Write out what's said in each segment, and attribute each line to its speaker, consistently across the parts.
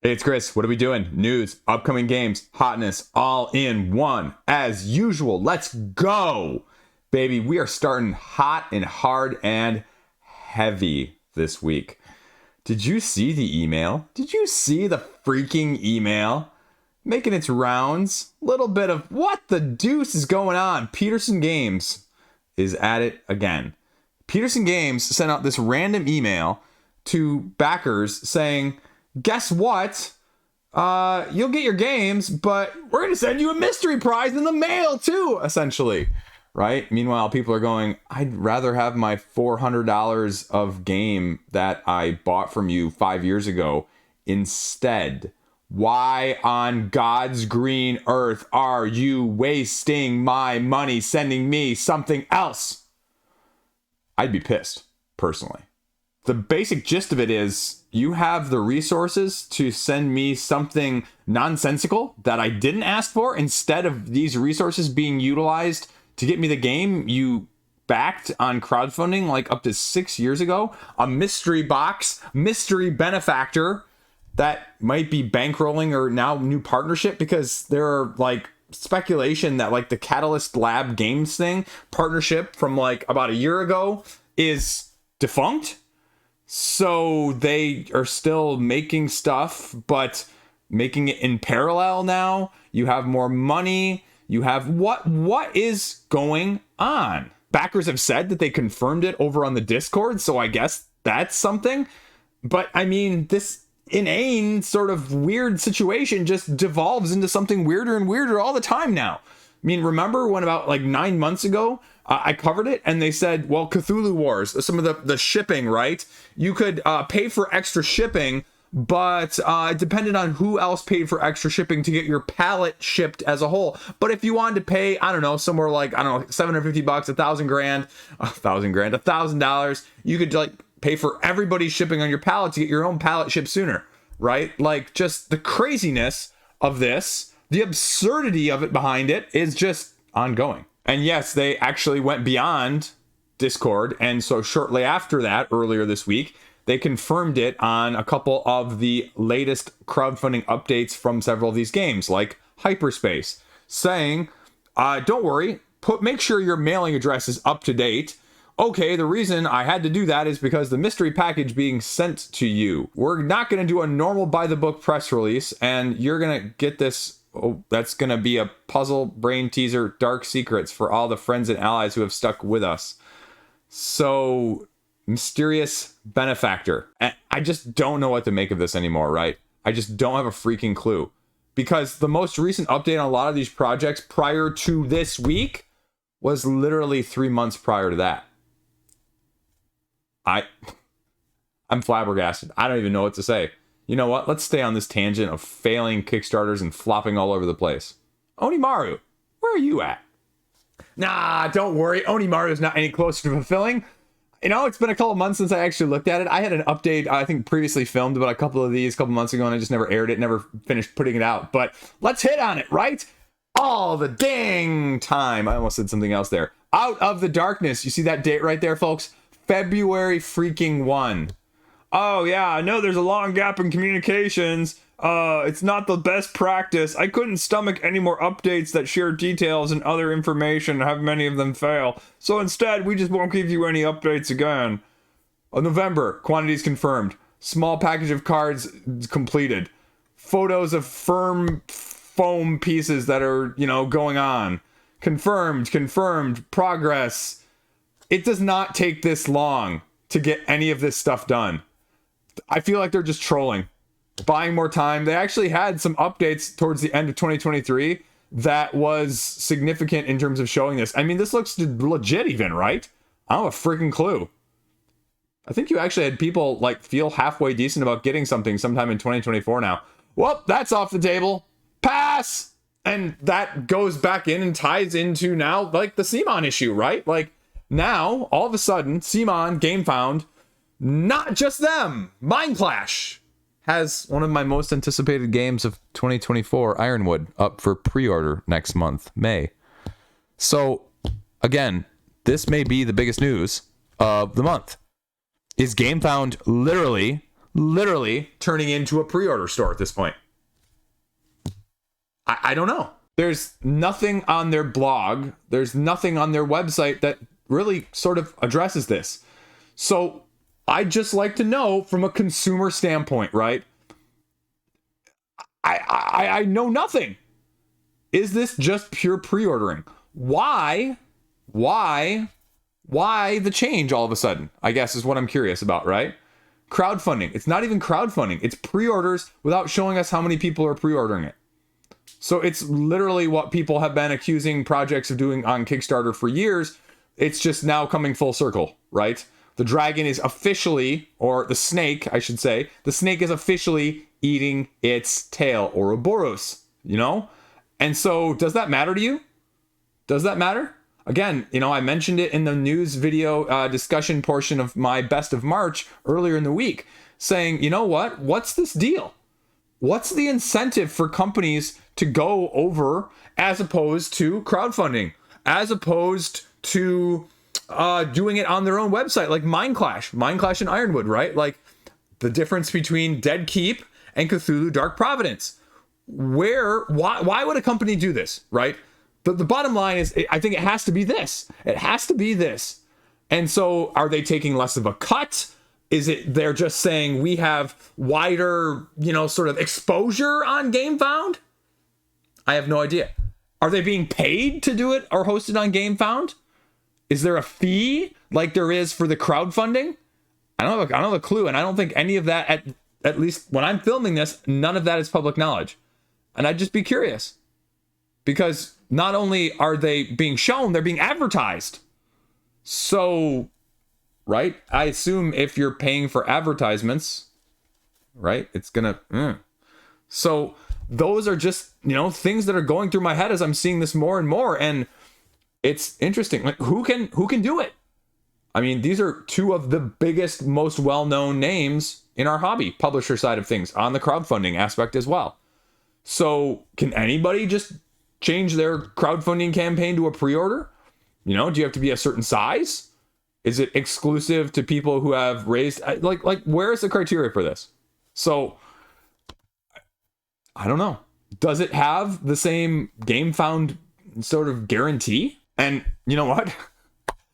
Speaker 1: Hey, it's Chris. What are we doing? News, upcoming games, hotness, all in one. As usual, let's go. Baby, we are starting hot and hard and heavy this week. Did you see the email? Did you see the freaking email? Making its rounds. Little bit of what the deuce is going on. Peterson Games is at it again. Peterson Games sent out this random email to backers saying, guess what? You'll get your games, but we're going to send you a mystery prize in the mail too, essentially. Right? Meanwhile, people are going, I'd rather have my $400 of game that I bought from you 5 years ago instead. Why on God's green earth are you wasting my money sending me something else? I'd be pissed, personally. The basic gist of it is you have the resources to send me something nonsensical that I didn't ask for instead of these resources being utilized to get me the game you backed on crowdfunding like up to 6 years ago. A mystery box, mystery benefactor that might be bankrolling or now new partnership, because there are like speculation that like the Catalyst Lab Games thing partnership from like about a year ago is defunct. So they are still making stuff, but making it in parallel now. You have more money. You have what is going on? Backers have said that they confirmed it over on the Discord, so I guess that's something. But I mean, this inane sort of weird situation just devolves into something weirder and weirder all the time now. I mean, remember when about like 9 months ago, I covered it and they said, well, Cthulhu Wars, some of the shipping, right? You could pay for extra shipping, but it depended on who else paid for extra shipping to get your pallet shipped as a whole. But if you wanted to pay, I don't know, somewhere like, I don't know, $750, $1,000, you could like pay for everybody's shipping on your pallet to get your own pallet shipped sooner, right? Like just the craziness of this, the absurdity of it behind it is just ongoing. And yes, they actually went beyond Discord. And so shortly after that, earlier this week, they confirmed it on a couple of the latest crowdfunding updates from several of these games, like Hyperspace, saying, don't worry, make sure your mailing address is up to date. Okay, the reason I had to do that is because the mystery package being sent to you. We're not going to do a normal by-the-book press release, and you're going to get this. Oh, that's going to be a puzzle brain teaser, dark secrets for all the friends and allies who have stuck with us. So, mysterious benefactor. I just don't know what to make of this anymore, right? I just don't have a freaking clue. Because the most recent update on a lot of these projects prior to this week was literally 3 months prior to that. I'm flabbergasted. I don't even know what to say. You know what? Let's stay on this tangent of failing Kickstarters and flopping all over the place. Onimaru, where are you at? Nah, don't worry. Onimaru is not any closer to fulfilling. You know, it's been a couple of months since I actually looked at it. I had an update, I think, previously filmed about a couple of these a couple months ago, and I just never aired it, never finished putting it out. But let's hit on it, right? All the dang time. I almost said something else there. Out of the Darkness. You see that date right there, folks? February freaking 1. Oh, yeah, I know there's a long gap in communications. It's not the best practice. I couldn't stomach any more updates that share details and other information and have many of them fail. So instead, we just won't give you any updates again. November, quantities confirmed. Small package of cards completed. Photos of firm foam pieces that are, going on. Confirmed, progress. It does not take this long to get any of this stuff done. I feel like they're just trolling, buying more time. They actually had some updates towards the end of 2023 that was significant in terms of showing this. I mean, this looks legit even, right? I don't have a freaking clue. I think you actually had people like feel halfway decent about getting something sometime in 2024 now. Well, that's off the table. Pass! And that goes back in and ties into now like the CMON issue, right? Like now, all of a sudden, CMON, Gamefound, not just them, Mind Clash has one of my most anticipated games of 2024, Ironwood, up for pre-order next month, May. So, again, this may be the biggest news of the month. Is Gamefound literally literally turning into a pre-order store at this point. I don't know. There's nothing on their blog. There's nothing on their website that really sort of addresses this. So I'd just like to know from a consumer standpoint, right? I know nothing. Is this just pure pre-ordering? Why the change all of a sudden? I guess is what I'm curious about, right? Crowdfunding. It's not even crowdfunding. It's pre-orders without showing us how many people are pre-ordering it. So it's literally what people have been accusing projects of doing on Kickstarter for years. It's just now coming full circle, right? The dragon is officially, or the snake, I should say, the snake is officially eating its tail, Ouroboros, you know? And so does that matter to you? Does that matter? Again, you know, I mentioned it in the news video discussion portion of my Best of March earlier in the week, saying, you know what? What's this deal? What's the incentive for companies to go over as opposed to crowdfunding, as opposed to doing it on their own website, like Mindclash and Ironwood, right? Like the difference between Dead Keep and Cthulhu Dark Providence. Why would a company do this, right? The bottom line is, I think it has to be this. It has to be this. And so are they taking less of a cut? Is it they're just saying we have wider, you know, sort of exposure on Gamefound? I have no idea. Are they being paid to do it or hosted on Gamefound? Is there a fee like there is for the crowdfunding? I don't have a clue, and I don't think any of that, at least when I'm filming this, none of that is public knowledge. And I'd just be curious. Because not only are they being shown, they're being advertised. So, right? I assume if you're paying for advertisements, right, it's gonna... So those are just, you know, things that are going through my head as I'm seeing this more and more. And it's interesting. Like, who can do it? I mean, these are two of the biggest, most well-known names in our hobby, publisher side of things, on the crowdfunding aspect as well. So can anybody just change their crowdfunding campaign to a pre-order? You know, do you have to be a certain size? Is it exclusive to people who have raised, like where is the criteria for this? So I don't know. Does it have the same Gamefound sort of guarantee? And you know what?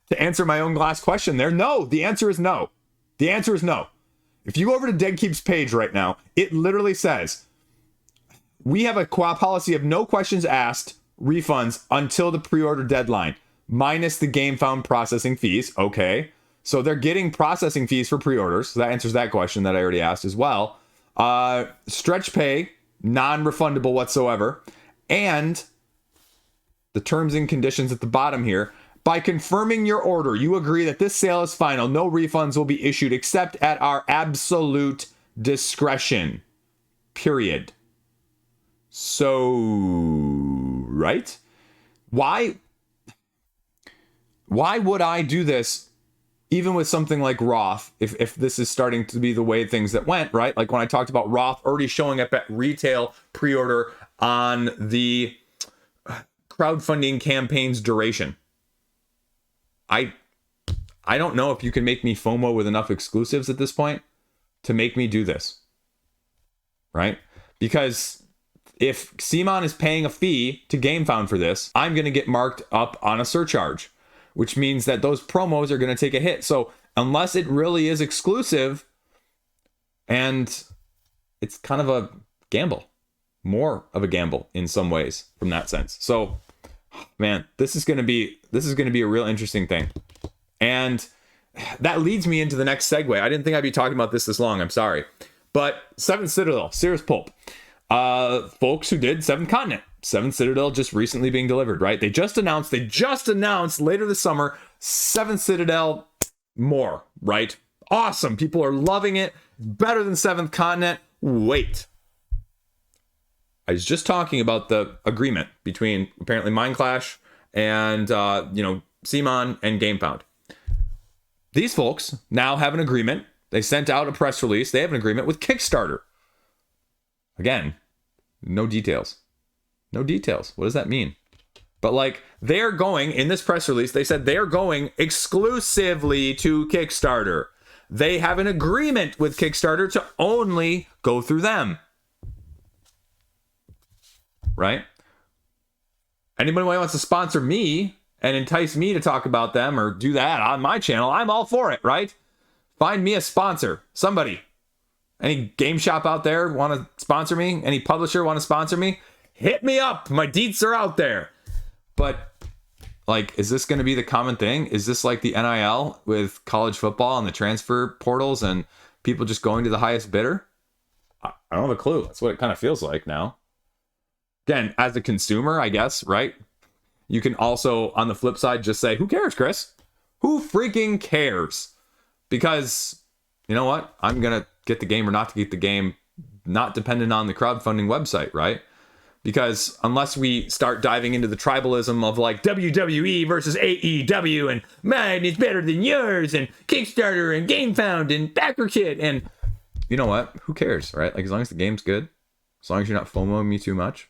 Speaker 1: To answer my own last question there, no. The answer is no. The answer is no. If you go over to Dead Keep's page right now, it literally says, we have a policy of no questions asked, refunds until the pre-order deadline, minus the Gamefound processing fees. Okay. So they're getting processing fees for pre-orders. So that answers that question that I already asked as well. Stretch pay, non-refundable whatsoever. And the terms and conditions at the bottom here. By confirming your order, you agree that this sale is final. No refunds will be issued except at our absolute discretion. Period. So, right? Why would I do this even with something like Roth, if this is starting to be the way things that went, right? Like when I talked about Roth already showing up at retail pre-order on the crowdfunding campaign's duration. I don't know if you can make me FOMO with enough exclusives at this point to make me do this, right? Because if CMON is paying a fee to Gamefound for this, I'm going to get marked up on a surcharge, which means that those promos are going to take a hit. So unless it really is exclusive, and it's kind of a gamble, more of a gamble in some ways from that sense. So, man, this is going to be a real interesting thing. And that leads me into the next segue. I didn't think I'd be talking about this long. I'm sorry. But 7th Citadel, Cirrus Pulp. Folks who did 7th Continent. 7th Citadel just recently being delivered, right? They just announced later this summer, 7th Citadel more, right? Awesome. People are loving it. Better than 7th Continent. Wait. I was just talking about the agreement between apparently Mindclash and, CMON and Gamefound. These folks now have an agreement. They sent out a press release. They have an agreement with Kickstarter. Again, no details. No details. What does that mean? But like, they're going, in this press release, they said they're going exclusively to Kickstarter. they have an agreement with Kickstarter to only go through them. Right? Anybody who wants to sponsor me and entice me to talk about them or do that on my channel, I'm all for it, right? Find me a sponsor. Somebody. Any game shop out there want to sponsor me? Any publisher want to sponsor me? Hit me up. My deets are out there. But, like, is this going to be the common thing? Is this like the NIL with college football and the transfer portals and people just going to the highest bidder? I don't have a clue. That's what it kind of feels like now. Again, as a consumer, I guess, right? You can also, on the flip side, just say, who cares, Chris? Who freaking cares? Because, you know what? I'm going to get the game or not to get the game, not dependent on the crowdfunding website, right? Because unless we start diving into the tribalism of like WWE versus AEW and mine is better than yours and Kickstarter and Gamefound and BackerKit and you know what? Who cares, right? Like as long as the game's good, as long as you're not FOMOing me too much,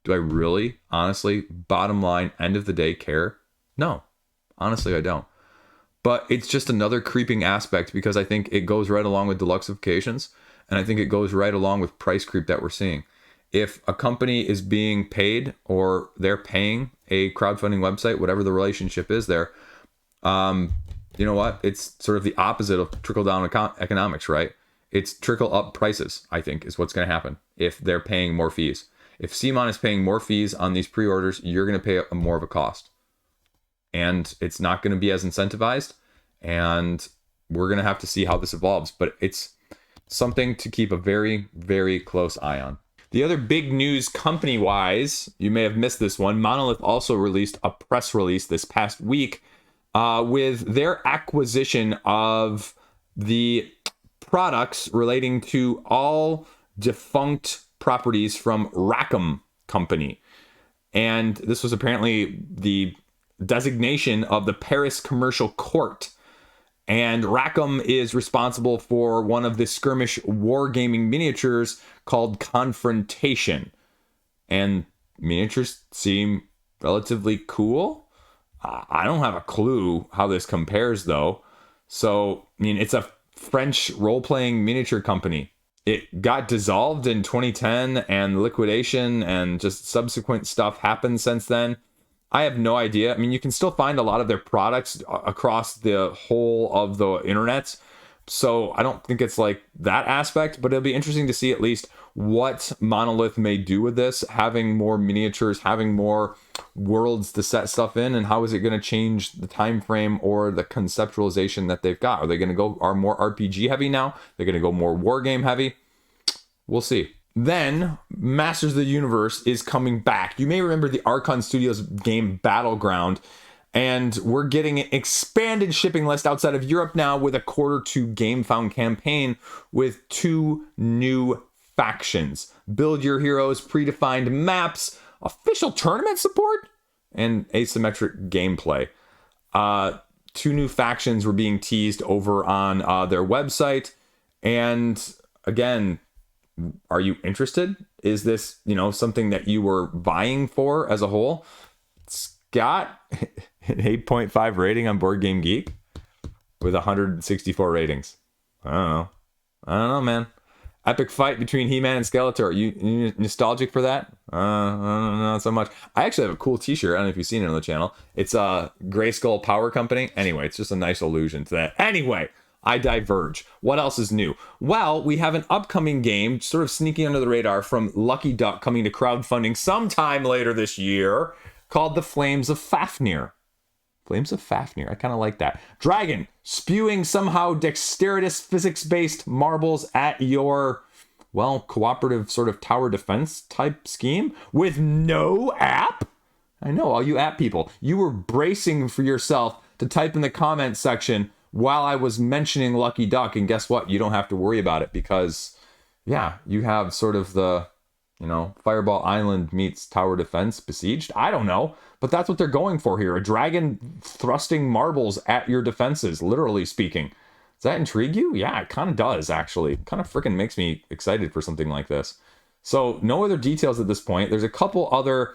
Speaker 1: do I really, honestly, bottom line, end of the day, care? No, honestly, I don't. But it's just another creeping aspect because I think it goes right along with deluxifications and I think it goes right along with price creep that we're seeing. If a company is being paid or they're paying a crowdfunding website, whatever the relationship is there, you know what? It's sort of the opposite of trickle-down economics, right? It's trickle-up prices, I think, is what's going to happen if they're paying more fees. If CMON is paying more fees on these pre-orders, you're going to pay more of a cost. And it's not going to be as incentivized. And we're going to have to see how this evolves. But it's something to keep a very, very close eye on. The other big news company-wise, you may have missed this one, Monolith also released a press release this past week with their acquisition of the products relating to all defunct properties from Rackham company. And this was apparently the designation of the Paris Commercial Court. And Rackham is responsible for one of the skirmish wargaming miniatures called Confrontation. And miniatures seem relatively cool. I don't have a clue how this compares, though. So, I mean, it's a French role-playing miniature company. It got dissolved in 2010 and liquidation and just subsequent stuff happened since then. I have no idea. I mean, you can still find a lot of their products across the whole of the internet. So I don't think it's like that aspect, but it'll be interesting to see at least what Monolith may do with this, having more miniatures, having more worlds to set stuff in, and how is it going to change the time frame or the conceptualization that they've got? Are they going to go are more RPG heavy now? They're going to go more wargame heavy? We'll see. Then, Masters of the Universe is coming back. You may remember the Archon Studios game Battleground, and we're getting an expanded shipping list outside of Europe now with a Q2 Gamefound campaign with 2 new factions. Build your heroes, predefined maps, official tournament support, and asymmetric gameplay. 2 new factions were being teased over on their website, and again, are you interested? Is this, something that you were vying for as a whole? It's got an 8.5 rating on Board Game Geek with 164 ratings. I don't know, man. Epic fight between He-Man and Skeletor. Are you nostalgic for that? Not so much. I actually have a cool t-shirt. I don't know if you've seen it on the channel. It's a Grayskull Power Company. Anyway, it's just a nice allusion to that. Anyway, I diverge. What else is new? Well, we have an upcoming game sort of sneaking under the radar from Lucky Duck coming to crowdfunding sometime later this year called The Flames of Fafnir. Flames of Fafnir. I kind of like that. Dragon spewing somehow dexterous physics-based marbles at your, cooperative sort of tower defense type scheme with no app? I know, all you app people. You were bracing for yourself to type in the comment section while I was mentioning Lucky Duck, and guess what? You don't have to worry about it because, you have sort of the, Fireball Island meets Tower Defense Besieged. I don't know, but that's what they're going for here. A dragon thrusting marbles at your defenses, literally speaking. Does that intrigue you? Yeah, it kind of does, actually. It kind of freaking makes me excited for something like this. So no other details at this point. There's a couple other,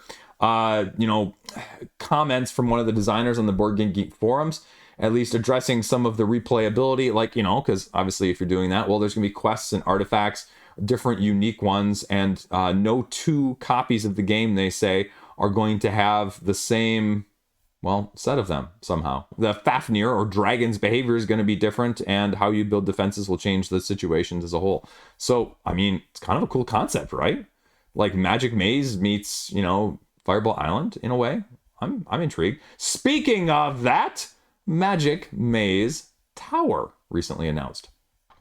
Speaker 1: comments from one of the designers on the Board Game Geek forums. at least addressing some of the replayability, like, because obviously if you're doing that, well, there's going to be quests and artifacts, different unique ones, and no two copies of the game, they say, are going to have the same, well, set of them somehow. The Fafnir or dragon's behavior is going to be different, and how you build defenses will change the situations as a whole. So, I mean, it's kind of a cool concept, right? Like Magic Maze meets, Fireball Island in a way. I'm intrigued. Speaking of that, Magic Maze Tower recently announced.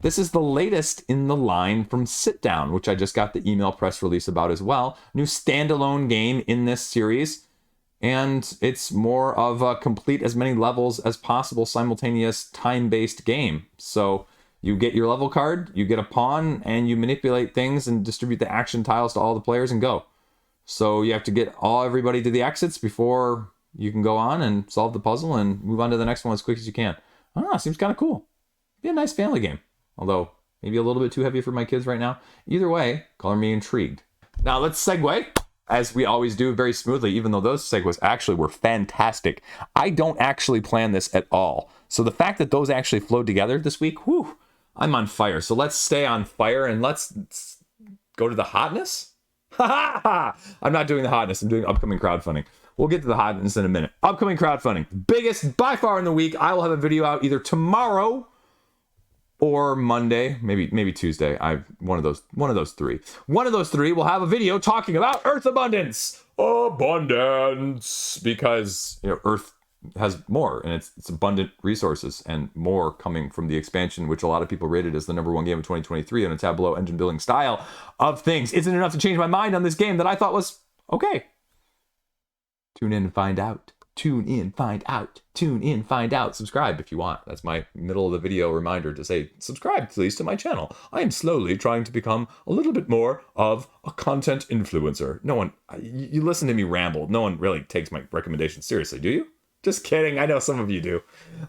Speaker 1: This is the latest in the line from Sit Down, which I just got the email press release about as well. New standalone game in this series. And it's more of a complete as many levels as possible simultaneous time-based game. So you get your level card, you get a pawn, and you manipulate things and distribute the action tiles to all the players and go. So you have to get everybody to the exits before you can go on and solve the puzzle and move on to the next one as quick as you can. I don't know, seems kind of cool. Be a nice family game. Although, maybe a little bit too heavy for my kids right now. Either way, color me intrigued. Now let's segue, as we always do, very smoothly, even though those segues actually were fantastic. I don't actually plan this at all. So the fact that those actually flowed together this week, whew, I'm on fire. So let's stay on fire and let's go to the hotness. Ha ha! I'm not doing the hotness. I'm doing upcoming crowdfunding. We'll get to the hotness in a minute. Upcoming crowdfunding. Biggest by far in the week. I will have a video out either tomorrow or Monday, maybe Tuesday. One of those three. One of those three will have a video talking about Earth abundance. Abundance, because Earth has more, and it's abundant resources and more coming from the expansion, which a lot of people rated as the #1 game of 2023 on a Tableau engine building style of things. Isn't enough to change my mind on this game that I thought was okay. Tune in and find out. Tune in, find out. Tune in, find out. Subscribe if you want. That's my middle of the video reminder to say, subscribe please to my channel. I am slowly trying to become a little bit more of a content influencer. No one, you listen to me ramble. No one really takes my recommendations seriously, do you? Just kidding. I know some of you do.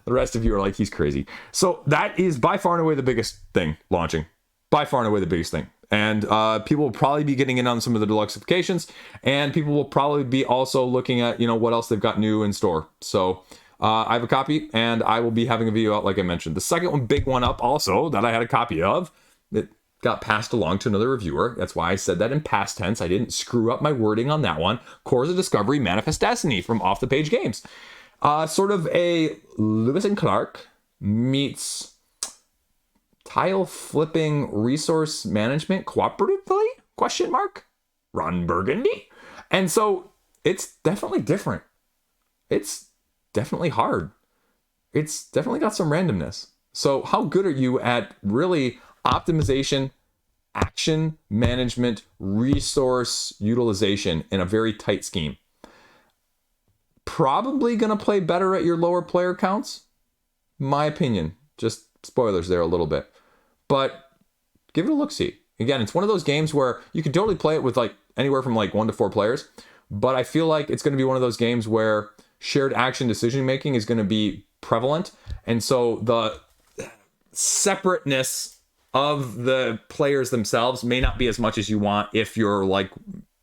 Speaker 1: The rest of you are like, he's crazy. So that is by far and away the biggest thing launching. By far and away the biggest thing. And people will probably be getting in on some of the deluxeifications, and people will probably be also looking at, what else they've got new in store. So I have a copy, and I will be having a video out, like I mentioned. The second one, big one up also, that I had a copy of, that got passed along to another reviewer. That's why I said that in past tense. I didn't screw up my wording on that one. Cores of Discovery Manifest Destiny from Off the Page Games. Sort of a Lewis and Clark meets tile flipping resource management cooperatively? Question mark? Ron Burgundy? And so it's definitely different. It's definitely hard. It's definitely got some randomness. So how good are you at really optimization, action management, resource utilization in a very tight scheme? Probably going to play better at your lower player counts. My opinion. Just spoilers there a little bit. But give it a look-see. Again, it's one of those games where you can totally play it with anywhere from 1 to 4 players. But I feel like it's going to be one of those games where shared action decision-making is going to be prevalent. And so the separateness of the players themselves may not be as much as you want if you're like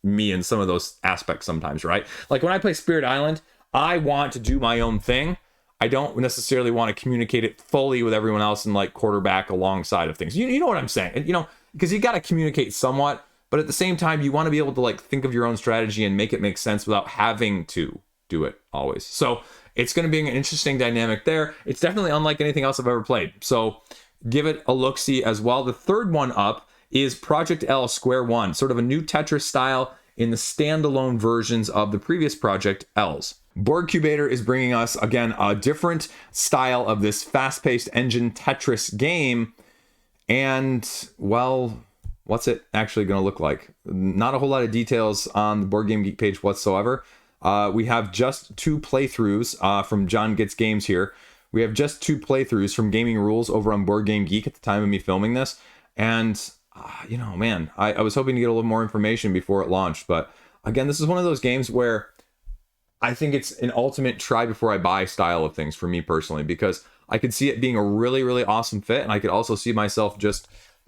Speaker 1: me in some of those aspects sometimes, right? Like when I play Spirit Island, I want to do my own thing. I don't necessarily want to communicate it fully with everyone else and quarterback alongside of things. You know what I'm saying? Because you got to communicate somewhat, but at the same time, you want to be able to think of your own strategy and make it make sense without having to do it always. So it's going to be an interesting dynamic there. It's definitely unlike anything else I've ever played. So give it a look-see as well. The third one up is Project L Square One, sort of a new Tetris style in the standalone versions of the previous Project Ls. Board Cubator is bringing us, again, a different style of this fast-paced engine Tetris game. And, well, what's it actually going to look like? Not a whole lot of details on the Board Game Geek page whatsoever. We have just 2 playthroughs from John Gets Games here. We have just 2 playthroughs from Gaming Rules over on Board Game Geek at the time of me filming this. And, man, I was hoping to get a little more information before it launched. But, again, this is one of those games where I think it's an ultimate try before I buy style of things for me personally, because I could see it being a really, really awesome fit. And I could also see myself just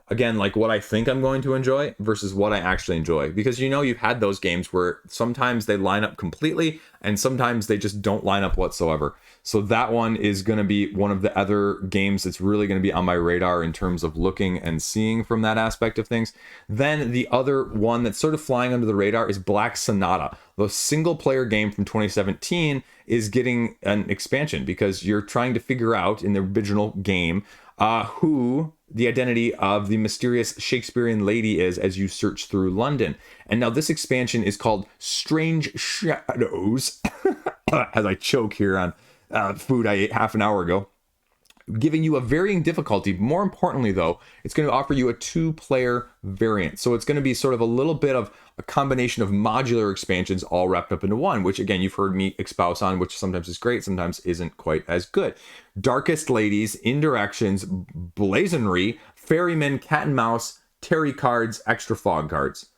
Speaker 1: again, like what I think I'm going to enjoy versus what I actually enjoy. Because you've had those games where sometimes they line up completely and sometimes they just don't line up whatsoever. So that one is going to be one of the other games that's really going to be on my radar in terms of looking and seeing from that aspect of things. Then the other one that's sort of flying under the radar is Black Sonata. The single player game from 2017 is getting an expansion because you're trying to figure out in the original game who the identity of the mysterious Shakespearean lady is as you search through London. And now this expansion is called Strange Shadows, as I choke here on food I ate half an hour ago, giving you a varying difficulty. More importantly, though, it's going to offer you a 2-player variant. So it's going to be sort of a little bit of a combination of modular expansions all wrapped up into one, which again, you've heard me espouse on, which sometimes is great, sometimes isn't quite as good. Darkest Ladies, Indirections, Blazonry, Ferryman, Cat and Mouse, Tarot cards, extra fog cards.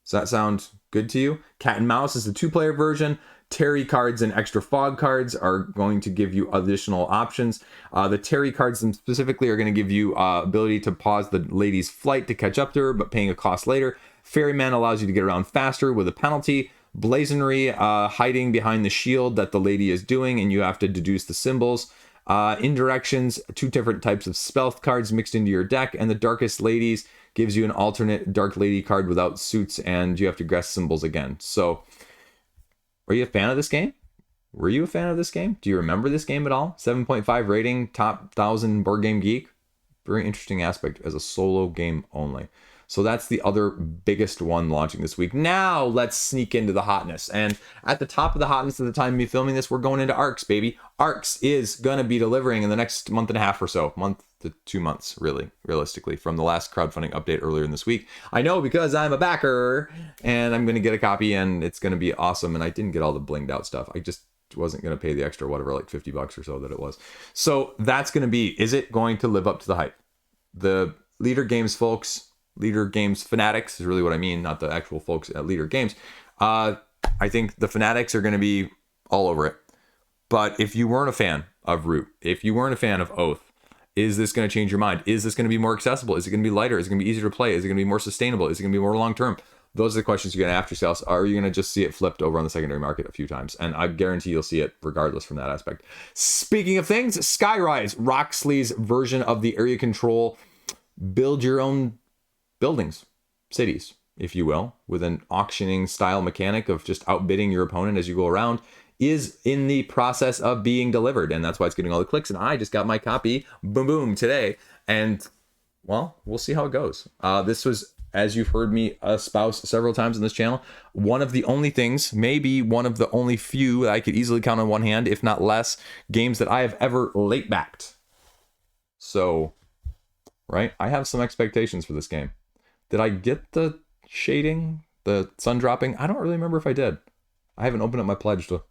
Speaker 1: Does that sound good to you? Cat and Mouse is the 2-player version. Tarot cards and extra fog cards are going to give you additional options. The Tarot cards specifically are going to give you ability to pause the lady's flight to catch up to her, but paying a cost later. Ferryman allows you to get around faster with a penalty. Blazonry, hiding behind the shield that the lady is doing, and you have to deduce the symbols. Indirections, 2 different types of stealth cards mixed into your deck, and the Darkest Ladies gives you an alternate Dark Lady card without suits, and you have to guess symbols again. So, are you a fan of this game? Were you a fan of this game? Do you remember this game at all? 7.5 rating, top 1,000 board game geek. Very interesting aspect as a solo game only. So that's the other biggest one launching this week. Now let's sneak into the hotness. And at the top of the hotness at the time of me filming this, we're going into Arcs, baby. Arcs is going to be delivering in the next month and a half or so. Month to 2 months, really, realistically, from the last crowdfunding update earlier in this week. I know because I'm a backer and I'm going to get a copy and it's going to be awesome. And I didn't get all the blinged out stuff. I just wasn't going to pay the extra, whatever, like $50 or so that it was. So that's going to be, is it going to live up to the hype? The Leader Games folks, Leader Games fanatics is really what I mean, not the actual folks at Leader Games. I think the fanatics are going to be all over it. But if you weren't a fan of Root, if you weren't a fan of Oath, is this going to change your mind? Is this going to be more accessible? Is it going to be lighter? Is it going to be easier to play? Is it going to be more sustainable? Is it going to be more long-term? Those are the questions you're going to ask yourselves. Are you going to just see it flipped over on the secondary market a few times? And I guarantee you'll see it regardless from that aspect. Speaking of things, Skyrise, Roxley's version of the area control, build your own buildings, cities, if you will, with an auctioning style mechanic of just outbidding your opponent as you go around, is in the process of being delivered. And that's why it's getting all the clicks. And I just got my copy, boom, boom, today. And, well, we'll see how it goes. This was, as you've heard me espouse several times on this channel, one of the only things, maybe one of the only few that I could easily count on one hand, if not less, games that I have ever late backed. So, right, I have some expectations for this game. Did I get the shading, the sun dropping? I don't really remember if I did. I haven't opened up my pledge to...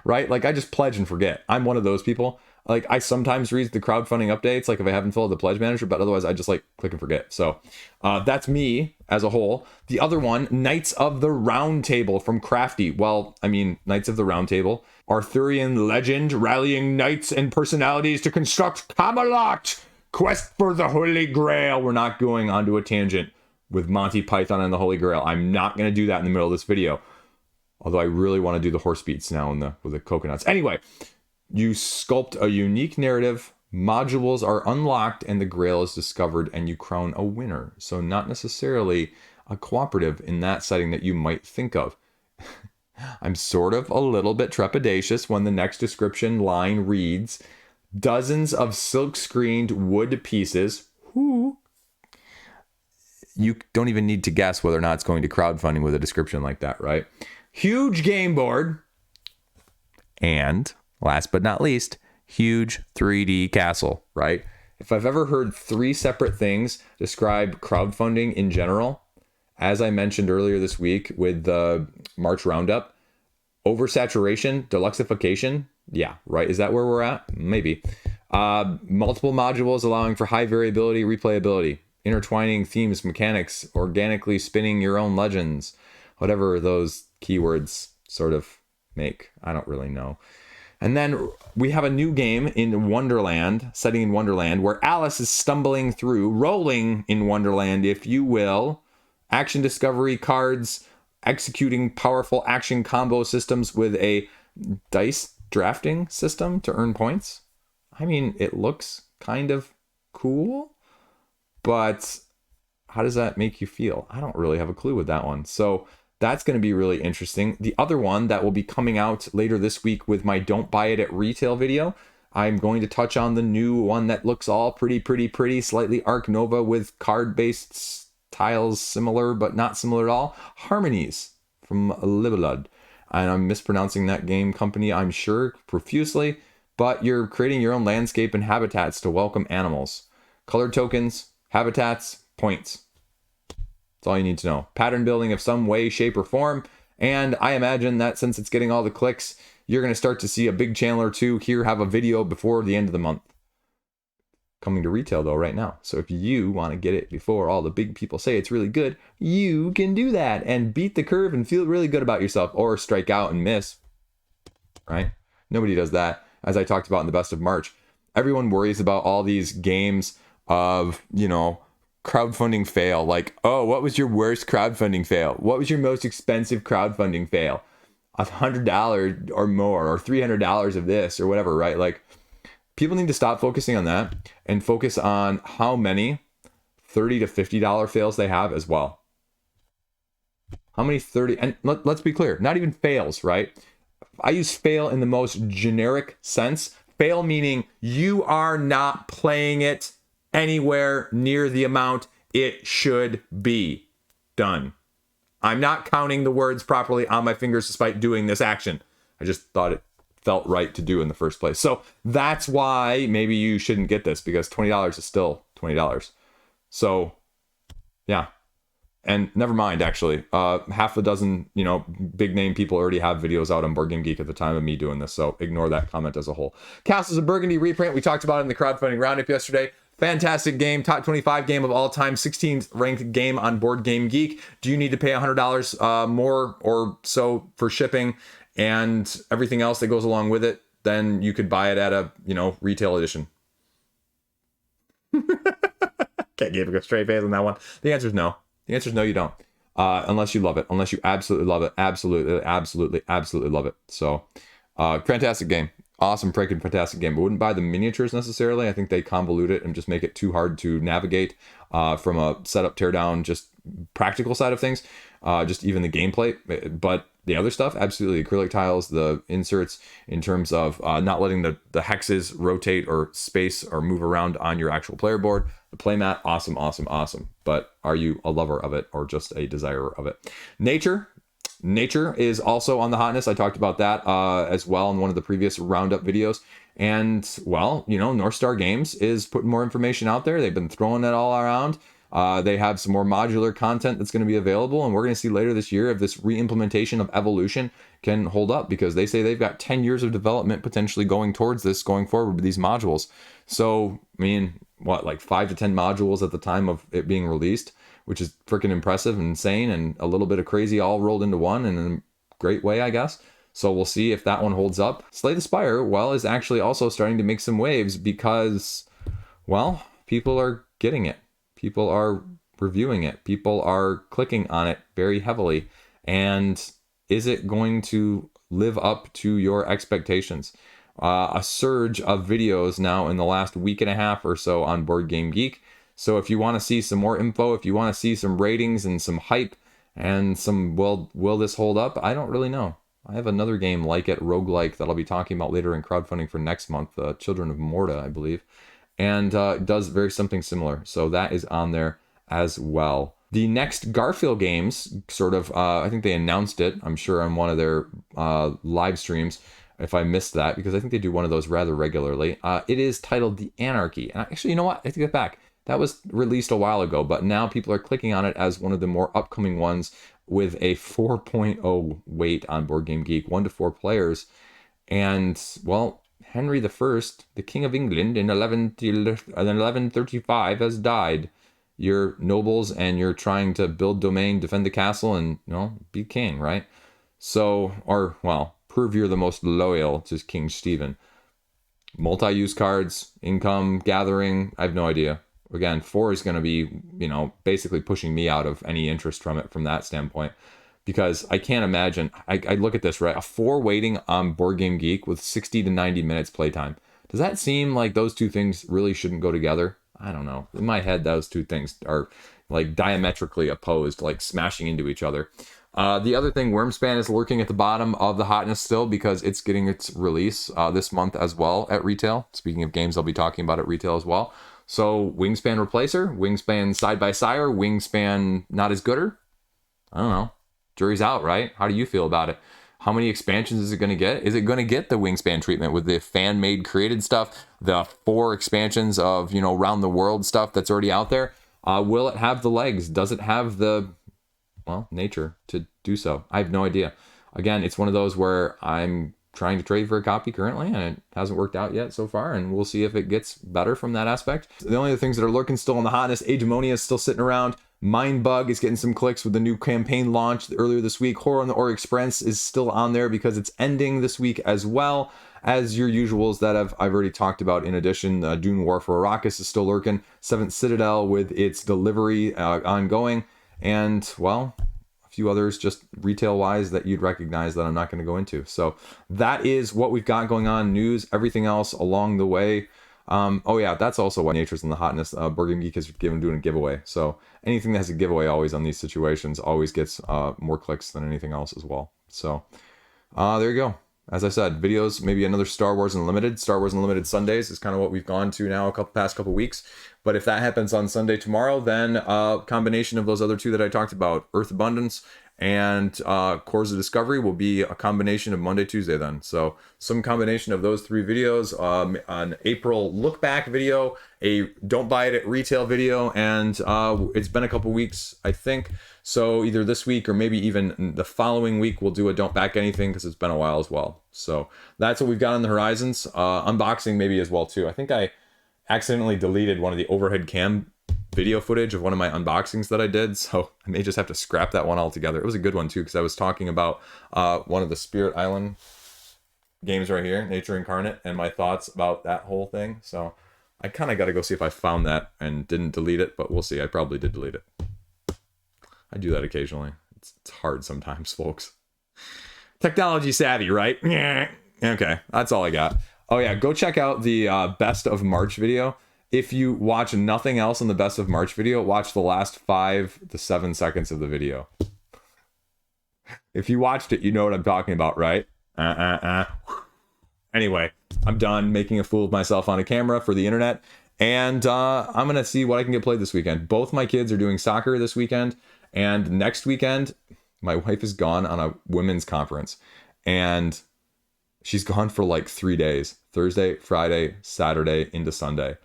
Speaker 1: Right? Like, I just pledge and forget. I'm one of those people. Like, I sometimes read the crowdfunding updates, like if I haven't followed the pledge manager, but otherwise I just like click and forget. So that's me as a whole. The other one, Knights of the Round Table from Crafty. Well, I mean, Knights of the Round Table, Arthurian legend, rallying knights and personalities to construct Camelot. Quest for the Holy Grail. We're not going onto a tangent with Monty Python and the Holy Grail. I'm not going to do that in the middle of this video. Although I really want to do the horse beats now with the coconuts. Anyway, you sculpt a unique narrative, modules are unlocked, and the grail is discovered, and you crown a winner. So not necessarily a cooperative in that setting that you might think of. I'm sort of a little bit trepidatious when the next description line reads, dozens of silk-screened wood pieces. Whoo. You don't even need to guess whether or not it's going to crowdfunding with a description like that, right? Huge game board. And last but not least, huge 3D castle, right? If I've ever heard 3 separate things describe crowdfunding in general, as I mentioned earlier this week with the March Roundup, oversaturation, deluxeification, yeah, right. Is that where we're at? Maybe. Multiple modules allowing for high variability, replayability, intertwining themes, mechanics, organically spinning your own legends, whatever those keywords sort of make. I don't really know. And then we have a new game in Wonderland, setting in Wonderland, where Alice is stumbling through, rolling in Wonderland, if you will. Action discovery cards, executing powerful action combo systems with a dice drafting system to earn points. I mean, it looks kind of cool, but how does that make you feel? I don't really have a clue with that one. So that's going to be really interesting. The other one that will be coming out later this week with my Don't Buy It at Retail video, I'm going to touch on the new one that looks all pretty, slightly Arc Nova with card-based tiles similar, but not similar at all. Harmonies from Libelud. And I'm mispronouncing that game company, I'm sure, profusely, but you're creating your own landscape and habitats to welcome animals. Colored tokens, habitats, points. That's all you need to know. Pattern building of some way, shape, or form. And I imagine that since it's getting all the clicks, you're going to start to see a big channel or two here have a video before the end of the month. Coming to retail, though, right now. So if you want to get it before all the big people say it's really good, you can do that and beat the curve and feel really good about yourself, or strike out and miss. Right? Nobody does that. As I talked about in the Best of March, everyone worries about all these games of, crowdfunding fail. Like, oh, what was your worst crowdfunding fail? What was your most expensive crowdfunding fail? $100 or more, or $300 of this, or whatever, right? Like, people need to stop focusing on that and focus on how many $30 to $50 fails they have as well. How many 30, and let's be clear, not even fails, right? I use fail in the most generic sense. Fail meaning you are not playing it anywhere near the amount it should be. Done. I'm not counting the words properly on my fingers despite doing this action. I just thought it felt right to do in the first place. So that's why maybe you shouldn't get this, because $20 is still $20. So yeah. And never mind, actually, half a dozen, big name people already have videos out on Board Game Geek at the time of me doing this. So ignore that comment as a whole. Castles of Burgundy reprint. We talked about it in the crowdfunding roundup yesterday. Fantastic game, top 25 game of all time, 16th ranked game on Board Game Geek. Do you need to pay $100 more or so for shipping and everything else that goes along with it? Then you could buy it at a, retail edition. Can't give a straight face on that one. The answer is no. The answer is no, you don't. Unless you love it. Unless you absolutely love it. Absolutely love it. So, fantastic game. Awesome, freaking fantastic game. I wouldn't buy the miniatures necessarily. I think they convolute it and just make it too hard to navigate from a setup, teardown, just practical side of things. Just even the gameplay. But the other stuff, absolutely. Acrylic tiles, the inserts in terms of not letting the hexes rotate or space or move around on your actual player board. The playmat, awesome. But are you a lover of it or just a desirer of it? Nature is also on the hotness. I talked about that as well in one of the previous roundup videos. And, well, North Star Games is putting more information out there. They've been throwing it all around. They have some more modular content that's going to be available, and we're going to see later this year if this re-implementation of Evolution can hold up, because they say they've got 10 years of development potentially going towards this going forward with these modules. So, I mean, like 5 to 10 modules at the time of it being released, which is freaking impressive and insane and a little bit of crazy all rolled into one in a great way, I guess. So we'll see if that one holds up. Slay the Spire, is actually also starting to make some waves because, people are getting it. People are reviewing it. People are clicking on it very heavily. And is it going to live up to your expectations? A surge of videos now in the last week and a half or so on Board Game Geek. So if you want to see some more info, if you want to see some ratings and some hype and some, will this hold up? I don't really know. I have another game like it, roguelike, that I'll be talking about later in crowdfunding for next month, Children of Morta, I believe. And does very something similar. So that is on there as well. The next Garphill games, I think they announced it, I'm sure, on one of their live streams, if I missed that, because I think they do one of those rather regularly. It is titled The Anarchy. And actually, you know what? I take that back. That was released a while ago, but now people are clicking on it as one of the more upcoming ones with a 4.0 weight on Board Game Geek, 1 to 4 players. And, Henry I, the King of England in 1135 has died. You're nobles and you're trying to build domain, defend the castle, and, be king, right? So, prove you're the most loyal to King Stephen. Multi-use cards, income gathering, I have no idea. Again, 4 is going to be, you know, basically pushing me out of any interest from it from that standpoint. Because I can't imagine, I look at this, right? A 4 waiting on Board Game Geek with 60 to 90 minutes playtime. Does that seem like those two things really shouldn't go together? I don't know. In my head, those two things are like diametrically opposed, like smashing into each other. The other thing, Wyrmspan is lurking at the bottom of the hotness still because it's getting its release this month as well at retail. Speaking of games I'll be talking about at retail as well. So Wingspan Replacer, Wingspan Side by Sire, Wingspan Not As Gooder? I don't know. Jury's out, right? How do you feel about it? How many expansions is it going to get? Is it going to get the Wingspan treatment with the fan-made created stuff, the 4 expansions of, you know, around the world stuff that's already out there? Will it have the legs? Does it have the, well, nature to do so? I have no idea. Again, it's one of those where I'm trying to trade for a copy currently, and it hasn't worked out yet so far, and we'll see if it gets better from that aspect. The only other things that are lurking still in the hotness, Agemonia is still sitting around. Mindbug is getting some clicks with the new campaign launch earlier this week. Horror on the Orient Express is still on there because it's ending this week as well as your usuals that I've already talked about. In addition, Dune War for Arrakis is still lurking. 7th Citadel with its delivery ongoing. And, well, a few others just retail-wise that you'd recognize that I'm not going to go into. So that is what we've got going on. News, everything else along the way. Oh yeah, that's also why Nature's in the hotness. Burgundy Geek is doing a giveaway. So anything that has a giveaway always on these situations always gets more clicks than anything else as well. So there you go. As I said, videos, maybe another Star Wars Unlimited. Star Wars Unlimited Sundays is kind of what we've gone to now past couple weeks. But if that happens on Sunday tomorrow, then a combination of those other 2 that I talked about, Earth Abundance and Cores of Discovery, will be a combination of Monday, Tuesday then. So some combination of those 3 videos, an April look back video, a don't buy it at retail video, and it's been a couple weeks, I think. So either this week or maybe even the following week, we'll do a don't back anything because it's been a while as well. So that's what we've got on the horizons. Unboxing maybe as well too. I think I accidentally deleted one of the overhead cam video footage of one of my unboxings that I did, so I may just have to scrap that one altogether. It was a good one too because I was talking about one of the Spirit Island games right here, Nature Incarnate, and my thoughts about that whole thing. So I kind of got to go see if I found that and didn't delete it, but we'll see. I probably did delete it. I do that occasionally. It's hard sometimes, folks. Technology savvy, right? Yeah. Okay, that's all I got. Oh yeah, go check out the Best of March video. If you watch nothing else in the Best of March video, watch the last 5 to 7 seconds of the video. If you watched it, you know what I'm talking about, right? Anyway, I'm done making a fool of myself on a camera for the internet, and I'm going to see what I can get played this weekend. Both my kids are doing soccer this weekend, and next weekend, my wife is gone on a women's conference, and she's gone for like 3 days. Thursday, Friday, Saturday, into Sunday.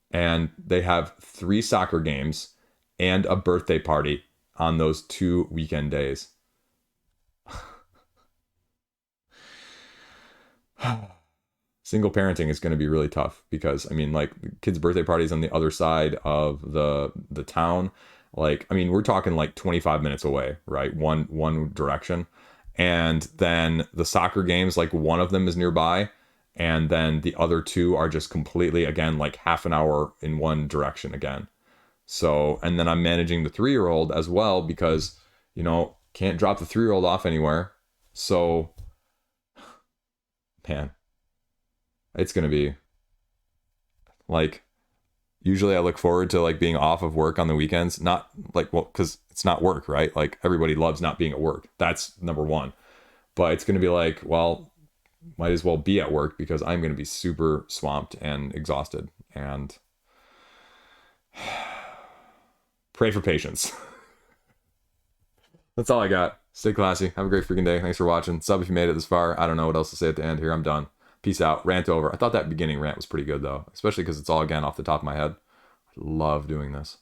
Speaker 1: And they have 3 soccer games and a birthday party on those 2 weekend days. Single parenting is going to be really tough because, I mean, like, kids' birthday parties on the other side of the town. Like, I mean, we're talking like 25 minutes away, right? One direction. And then the soccer games, like one of them is nearby. And then the other 2 are just completely, again, like half an hour in one direction again. So, and then I'm managing the 3-year-old as well because, you know, can't drop the 3-year-old off anywhere. So, man, it's going to be like, usually I look forward to like being off of work on the weekends. Not like, well, because it's not work, right? Like everybody loves not being at work. That's number one. But it's going to be like, well, might as well be at work because I'm going to be super swamped and exhausted. And pray for patience. That's all I got. Stay classy. Have a great freaking day. Thanks for watching. Sub if you made it this far. I don't know what else to say at the end here. I'm done. Peace out. Rant over. I thought that beginning rant was pretty good though, especially because it's all again off the top of my head. I love doing this.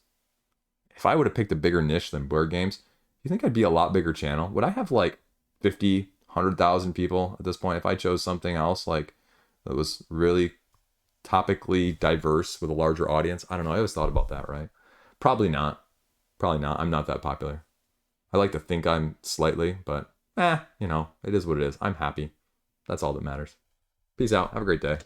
Speaker 1: If I would have picked a bigger niche than board games, you think I'd be a lot bigger channel? Would I have like 50, 100,000 people at this point if I chose something else like that was really topically diverse with a larger audience? I don't know. I always thought about that, right? Probably not. Probably not. I'm not that popular. I like to think I'm slightly, but you know, it is what it is. I'm happy. That's all that matters. Peace out. Have a great day.